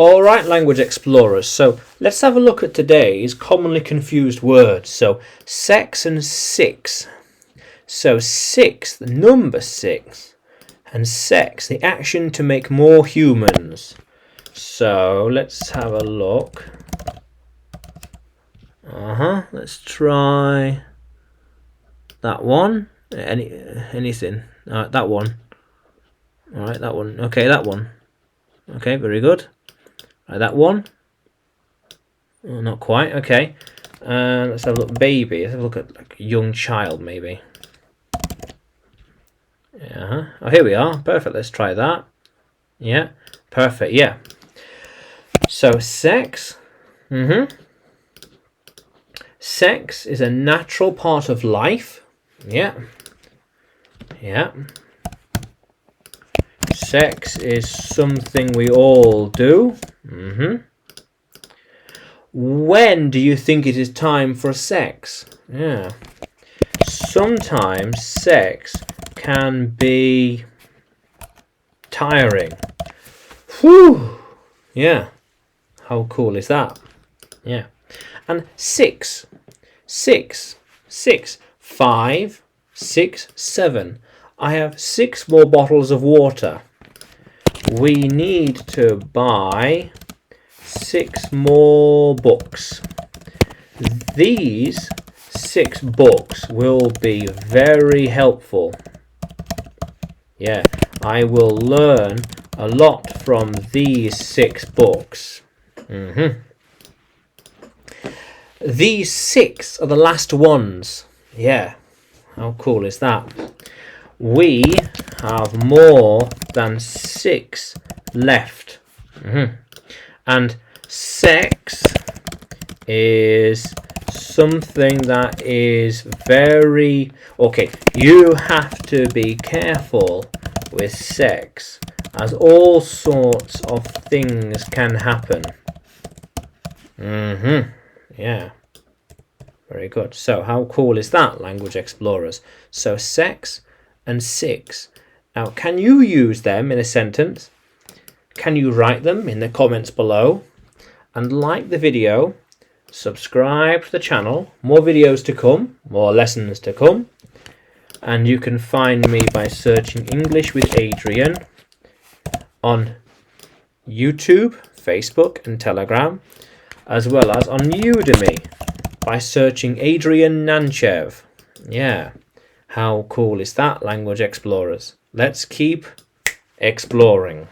All right, language explorers. So let's have a look at today's commonly confused words. So sex and six. So six, the number six, and sex, the action to make more humans. So let's have a look. Let's try that one. Anything? All right, that one. All right, that one. Okay, that one. Okay, very good. All right, that one. Oh, not quite. Okay. Let's have a look. Baby. Let's have a look at like a young child, maybe. Yeah. Oh, here we are. Perfect. Let's try that. Yeah. Perfect. Yeah. So sex. Sex is a natural part of life. Yeah. Yeah. Sex is something we all do. When do you think it is time for sex? Yeah. Sometimes sex can be tiring. Whew. Yeah. How cool is that? Yeah. And six. 5, 6, 7. I have 6 more bottles of water. We need to buy 6 more books. These 6 books will be very helpful. Yeah, I will learn a lot from these 6 books. These 6 are the last ones. Yeah, how cool is that? We have more than 6 left. And sex is something that is very... Okay, you have to be careful with sex, as all sorts of things can happen. Yeah. Very good. So how cool is that, language explorers? So sex and 6. Now, can you use them in a sentence? Can you write them in the comments below? And like the video, subscribe to the channel. More videos to come, more lessons to come. And you can find me by searching English with Adrian on YouTube, Facebook and Telegram, as well as on Udemy by searching Adrian Nanchev. Yeah, how cool is that, language explorers? Let's keep exploring.